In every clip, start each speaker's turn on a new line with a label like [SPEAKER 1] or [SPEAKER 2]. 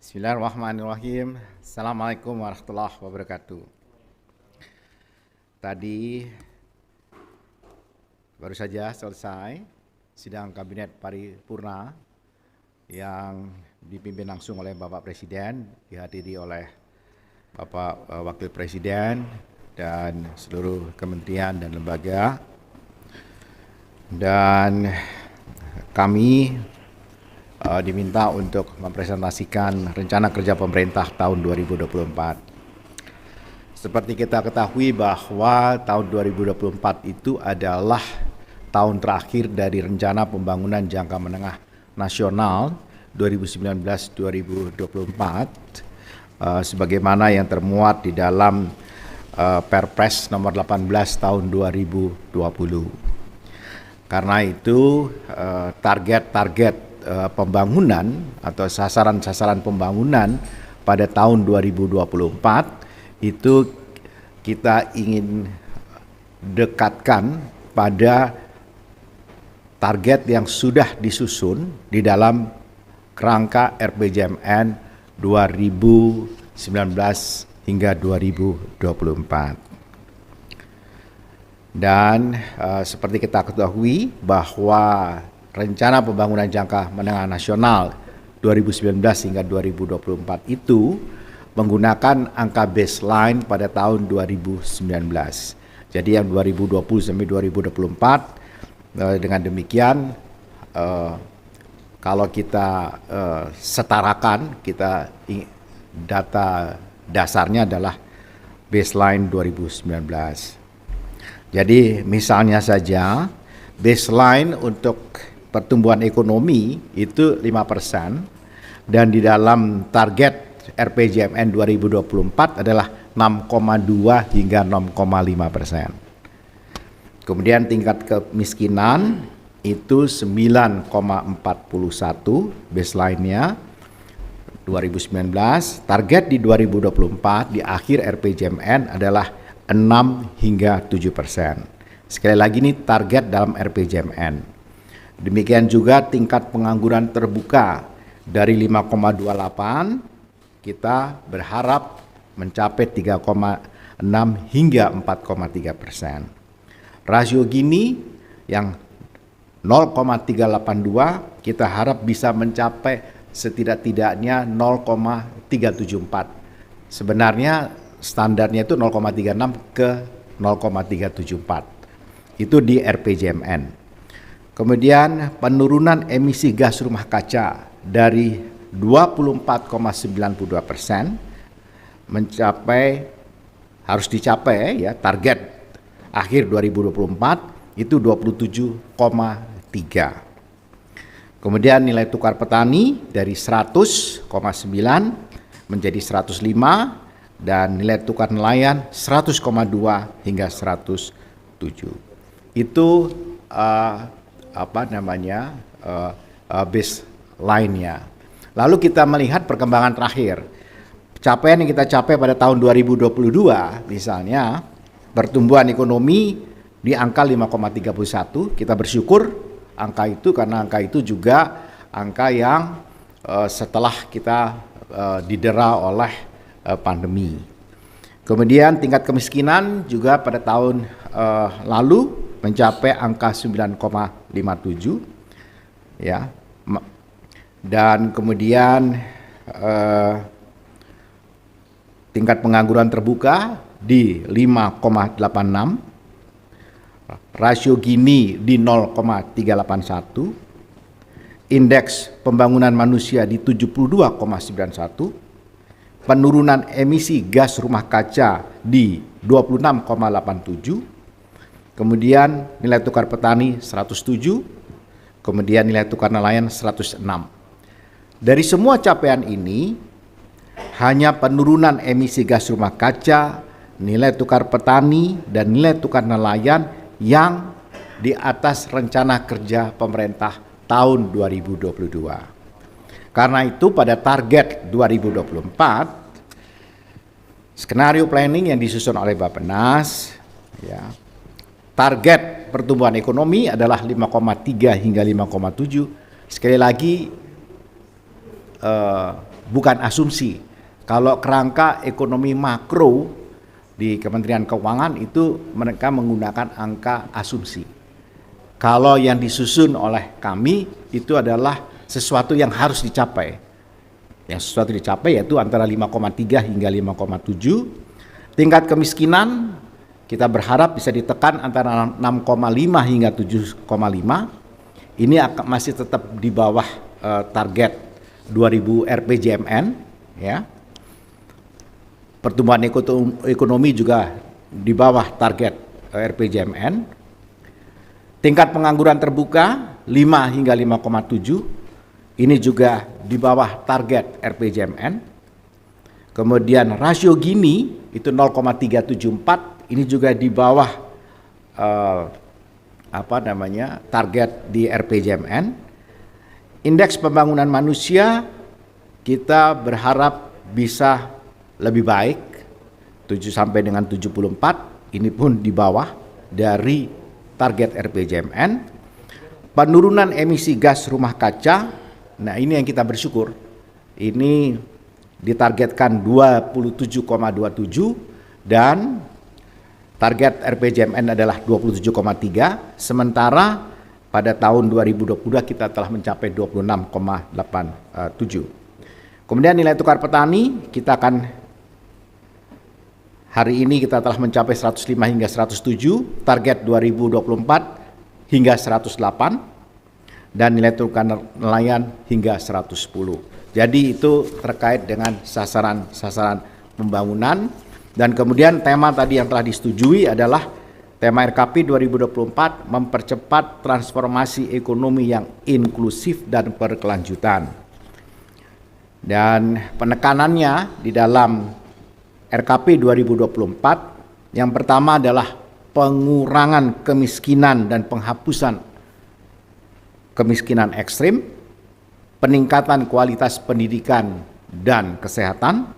[SPEAKER 1] Bismillahirrahmanirrahim. Assalamualaikum warahmatullahi wabarakatuh. Tadi baru saja selesai sidang kabinet paripurna yang dipimpin langsung oleh Bapak Presiden, dihadiri oleh Bapak Wakil Presiden dan seluruh kementerian dan lembaga. Dan kami diminta untuk mempresentasikan rencana kerja pemerintah tahun 2024. Seperti kita ketahui bahwa tahun 2024 itu adalah tahun terakhir dari rencana pembangunan jangka menengah nasional 2019-2024 sebagaimana yang termuat di dalam Perpres nomor 18 tahun 2020. Karena itu target-target pembangunan atau sasaran-sasaran pembangunan pada tahun 2024 itu kita ingin dekatkan pada target yang sudah disusun di dalam kerangka RPJMN 2019 hingga 2024. Dan seperti kita ketahui bahwa rencana pembangunan jangka menengah nasional 2019 hingga 2024 itu menggunakan angka baseline pada tahun 2019. Jadi yang 2020 sampai 2024 dengan demikian kalau kita setarakan, kita data dasarnya adalah baseline 2019. Jadi misalnya saja baseline untuk pertumbuhan ekonomi itu 5% dan di dalam target RPJMN 2024 adalah 6,2 hingga 6,5%. Kemudian tingkat kemiskinan itu 9,41 baseline-nya 2019. Target di 2024 di akhir RPJMN adalah 6 hingga 7%. Sekali lagi ini target dalam RPJMN. Demikian juga tingkat pengangguran terbuka dari 5,28 kita berharap mencapai 3,6 hingga 4,3%. Rasio Gini yang 0,382 kita harap bisa mencapai setidak-tidaknya 0,374. Sebenarnya standarnya itu 0,36 ke 0,374. Itu di RPJMN. Kemudian penurunan emisi gas rumah kaca dari 24,92% harus dicapai ya, target akhir 2024 itu 27,3. Kemudian nilai tukar petani dari 100,9 menjadi 105 dan nilai tukar nelayan 100,2 hingga 107. Itu baseline-nya. Lalu kita melihat perkembangan terakhir. Capaian yang kita capai pada tahun 2022 misalnya pertumbuhan ekonomi di angka 5,31. Kita bersyukur angka itu karena angka itu juga angka yang setelah kita didera oleh pandemi. Kemudian tingkat kemiskinan juga pada tahun lalu mencapai angka 9,57 ya. Dan kemudian tingkat pengangguran terbuka di 5,86, rasio Gini di 0,381, indeks pembangunan manusia di 72,91, penurunan emisi gas rumah kaca di 26,87, kemudian nilai tukar petani 107, kemudian nilai tukar nelayan 106. Dari semua capaian ini, hanya penurunan emisi gas rumah kaca, nilai tukar petani, dan nilai tukar nelayan yang di atas rencana kerja pemerintah tahun 2022. Karena itu pada target 2024, skenario planning yang disusun oleh Bappenas, ya, target pertumbuhan ekonomi adalah 5,3 hingga 5,7. Sekali lagi bukan asumsi. Kalau kerangka ekonomi makro di Kementerian Keuangan itu mereka menggunakan angka asumsi. Kalau yang disusun oleh kami itu adalah sesuatu yang harus dicapai. Yang sesuatu dicapai yaitu antara 5,3 hingga 5,7. Tingkat kemiskinan kita berharap bisa ditekan antara 6,5 hingga 7,5. Ini masih tetap di bawah target 2000 RPJMN, ya. Pertumbuhan ekonomi juga di bawah target RPJMN. Tingkat pengangguran terbuka 5 hingga 5,7. Ini juga di bawah target RPJMN. Kemudian rasio Gini itu 0,374, ini juga di bawah target di RPJMN. Indeks pembangunan manusia kita berharap bisa lebih baik 7 sampai dengan 74, ini pun di bawah dari target RPJMN. Penurunan emisi gas rumah kaca, nah ini yang kita bersyukur, ini ditargetkan 27,27 dan target RPJMN adalah 27,3, sementara pada tahun 2022 kita telah mencapai 26,87. Kemudian nilai tukar petani kita akan hari ini kita telah mencapai 105 hingga 107, target 2024 hingga 108, dan nilai tukar nelayan hingga 110. Jadi itu terkait dengan sasaran pembangunan. Dan kemudian tema tadi yang telah disetujui adalah tema RKP 2024 mempercepat transformasi ekonomi yang inklusif dan berkelanjutan. Dan penekanannya di dalam RKP 2024 yang pertama adalah pengurangan kemiskinan dan penghapusan kemiskinan ekstrim, peningkatan kualitas pendidikan dan kesehatan,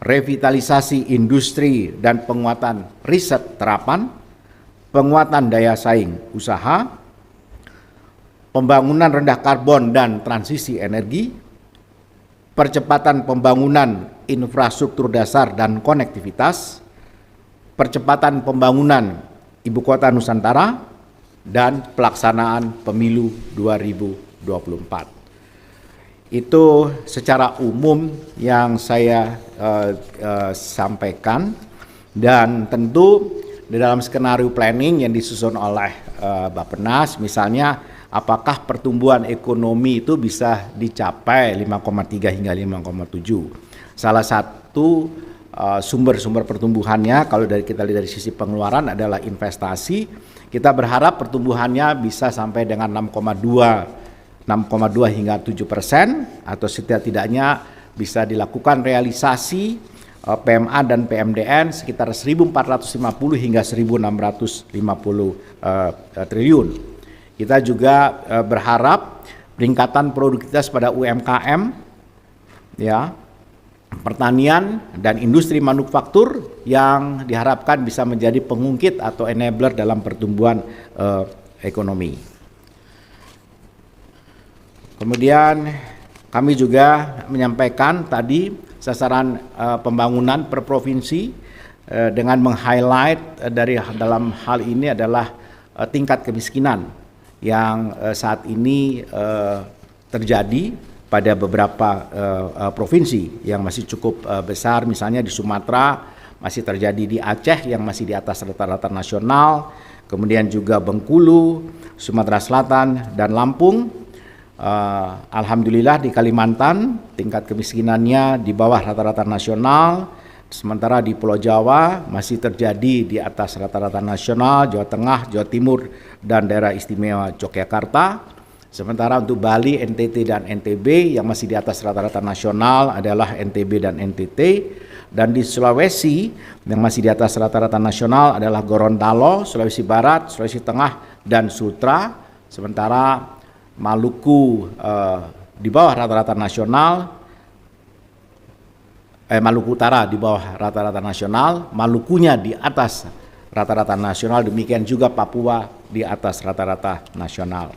[SPEAKER 1] revitalisasi industri dan penguatan riset terapan, penguatan daya saing usaha, pembangunan rendah karbon dan transisi energi, percepatan pembangunan infrastruktur dasar dan konektivitas, percepatan pembangunan Ibu Kota Nusantara, dan pelaksanaan pemilu 2024. Itu secara umum yang saya sampaikan, dan tentu di dalam skenario planning yang disusun oleh Bappenas, misalnya apakah pertumbuhan ekonomi itu bisa dicapai 5,3 hingga 5,7. Salah satu sumber-sumber pertumbuhannya kalau kita lihat dari sisi pengeluaran adalah investasi. Kita berharap pertumbuhannya bisa sampai dengan 6,2 hingga 7%, atau setidak-tidaknya bisa dilakukan realisasi PMA dan PMDN sekitar 1.450 hingga 1.650 triliun. Kita juga berharap peningkatan produktivitas pada UMKM, ya, pertanian dan industri manufaktur yang diharapkan bisa menjadi pengungkit atau enabler dalam pertumbuhan ekonomi. Kemudian kami juga menyampaikan tadi sasaran pembangunan per provinsi dengan meng-highlight dari dalam hal ini adalah tingkat kemiskinan yang saat ini terjadi pada beberapa provinsi yang masih cukup besar, misalnya di Sumatera masih terjadi, di Aceh yang masih di atas rata-rata nasional, kemudian juga Bengkulu, Sumatera Selatan, dan Lampung. Alhamdulillah di Kalimantan tingkat kemiskinannya di bawah rata-rata nasional, sementara di Pulau Jawa masih terjadi di atas rata-rata nasional, Jawa Tengah, Jawa Timur, dan daerah istimewa Yogyakarta. Sementara untuk Bali, NTT, dan NTB yang masih di atas rata-rata nasional adalah NTB dan NTT. Dan di Sulawesi yang masih di atas rata-rata nasional adalah Gorontalo, Sulawesi Barat, Sulawesi Tengah, dan Sutra. Sementara Maluku di bawah rata-rata nasional, Maluku Utara di bawah rata-rata nasional, Malukunya di atas rata-rata nasional, demikian juga Papua di atas rata-rata nasional.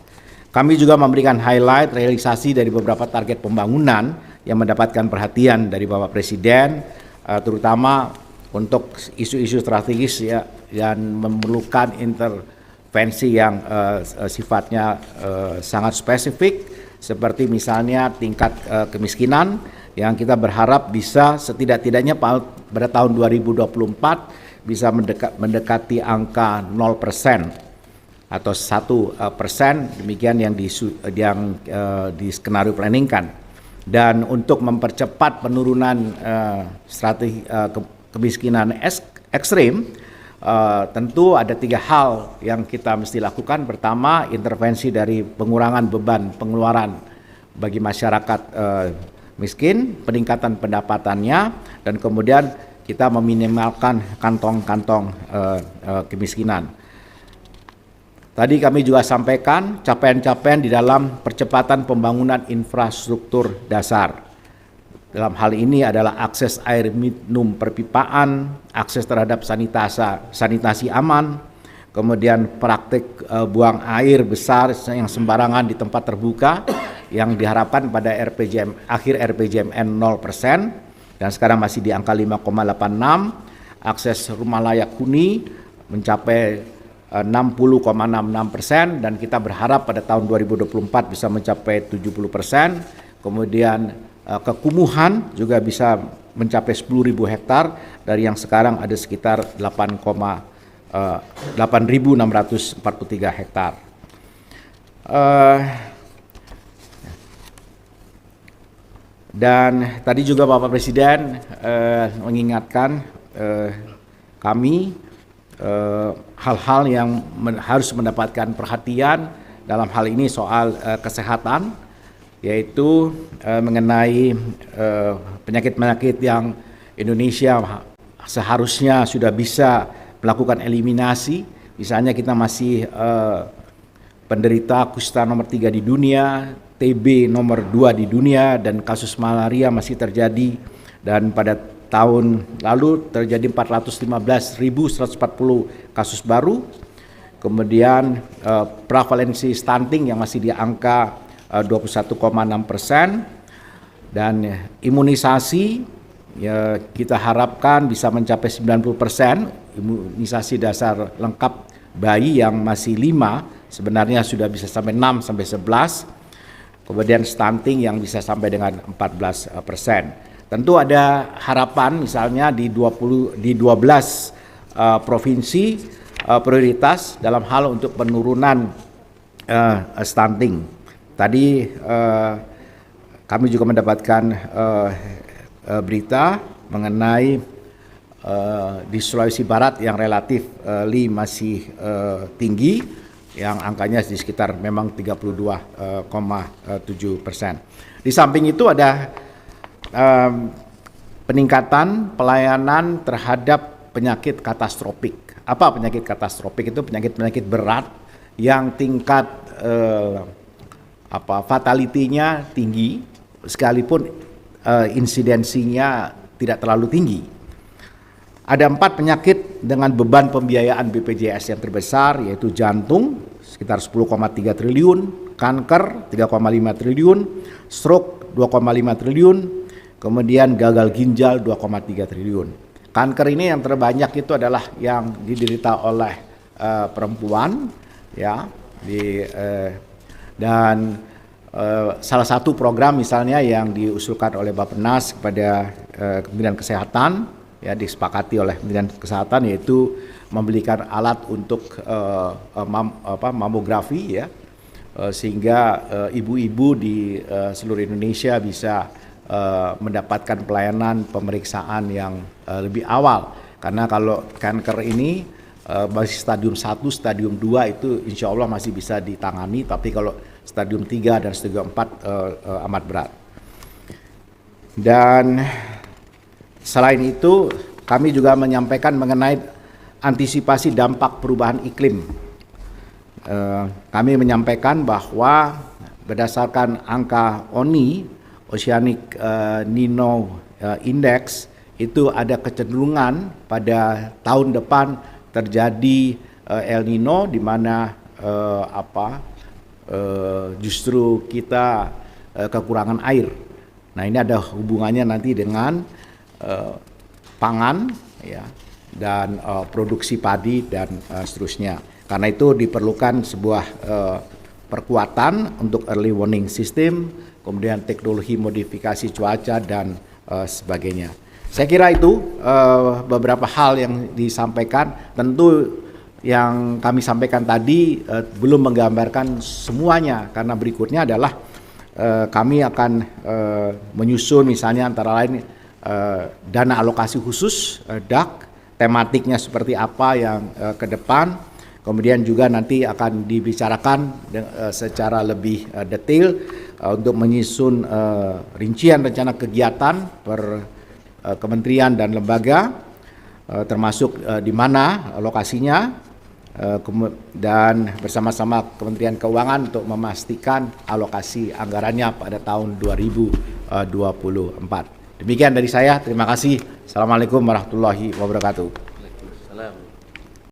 [SPEAKER 1] Kami juga memberikan highlight realisasi dari beberapa target pembangunan yang mendapatkan perhatian dari Bapak Presiden, terutama untuk isu-isu strategis ya yang memerlukan intervensi yang sifatnya sangat spesifik, seperti misalnya tingkat kemiskinan yang kita berharap bisa setidak-tidaknya pada tahun 2024 bisa mendekati angka 0% atau 1%, demikian yang di skenario planningkan. Dan untuk mempercepat penurunan strategi kemiskinan ekstrim, tentu ada 3 hal yang kita mesti lakukan. Pertama, intervensi dari pengurangan beban pengeluaran bagi masyarakat miskin, peningkatan pendapatannya, dan kemudian kita meminimalkan kantong-kantong kemiskinan. Tadi kami juga sampaikan capaian-capaian di dalam percepatan pembangunan infrastruktur dasar. Dalam hal ini adalah akses air minum perpipaan, akses terhadap sanitasi aman, kemudian praktik buang air besar yang sembarangan di tempat terbuka yang diharapkan pada akhir RPJMN 0%, dan sekarang masih di angka 5,86, akses rumah layak huni mencapai 60,66%, dan kita berharap pada tahun 2024 bisa mencapai 70%. Kemudian kekumuhan juga bisa mencapai 10.000 hektar dari yang sekarang ada sekitar 8.643 hektar. Dan tadi juga Bapak Presiden mengingatkan kami hal-hal yang harus mendapatkan perhatian dalam hal ini soal kesehatan, yaitu mengenai penyakit-penyakit yang Indonesia seharusnya sudah bisa melakukan eliminasi. Misalnya kita masih penderita kusta nomor 3 di dunia, TB nomor 2 di dunia, dan kasus malaria masih terjadi, dan pada tahun lalu terjadi 415.140 kasus baru. Kemudian prevalensi stunting yang masih di angka 21,6%, dan imunisasi ya kita harapkan bisa mencapai 90%. Imunisasi dasar lengkap bayi yang masih 5 sebenarnya sudah bisa sampai 6 sampai 11. Kemudian stunting yang bisa sampai dengan 14%. Tentu ada harapan misalnya di 12 provinsi prioritas dalam hal untuk penurunan stunting. Tadi kami juga mendapatkan berita mengenai di Sulawesi Barat yang relatif masih tinggi, yang angkanya di sekitar memang 32,7%. Di samping itu ada peningkatan pelayanan terhadap penyakit katastropik. Apa penyakit katastropik? Itu penyakit-penyakit berat yang tingkat fatality-nya tinggi, sekalipun insidensinya tidak terlalu tinggi. Ada 4 penyakit dengan beban pembiayaan BPJS yang terbesar, yaitu jantung sekitar 10,3 triliun, kanker 3,5 triliun, stroke 2,5 triliun, kemudian gagal ginjal 2,3 triliun. Kanker ini yang terbanyak itu adalah yang diderita oleh perempuan, ya, dan salah satu program misalnya yang diusulkan oleh Bappenas kepada Kementerian Kesehatan, ya, disepakati oleh Kementerian Kesehatan, yaitu membelikan alat untuk mamografi, ya, sehingga ibu-ibu di seluruh Indonesia bisa mendapatkan pelayanan pemeriksaan yang lebih awal. Karena kalau kanker ini masih stadium 1, stadium 2 itu insya Allah masih bisa ditangani, tapi kalau stadium 3 dan stadium 4 amat berat. Dan selain itu kami juga menyampaikan mengenai antisipasi dampak perubahan iklim. Kami menyampaikan bahwa berdasarkan angka ONI, Oceanic Nino Index, itu ada kecenderungan pada tahun depan terjadi El Nino, di mana justru kita kekurangan air, Nah, ini ada hubungannya nanti dengan pangan, ya, dan produksi padi dan seterusnya. Karena itu diperlukan sebuah perkuatan untuk early warning system, kemudian teknologi modifikasi cuaca dan sebagainya. Saya kira itu beberapa hal yang disampaikan. Tentu yang kami sampaikan tadi belum menggambarkan semuanya, karena berikutnya adalah kami akan menyusun misalnya antara lain dana alokasi khusus DAK, tematiknya seperti apa yang ke depan, kemudian juga nanti akan dibicarakan secara lebih detail untuk menyusun rincian rencana kegiatan per kementerian dan lembaga, termasuk di mana lokasinya, dan bersama-sama Kementerian Keuangan untuk memastikan alokasi anggarannya pada tahun 2024. Demikian dari saya, terima kasih. Assalamualaikum warahmatullahi wabarakatuh.
[SPEAKER 2] Waalaikumsalam.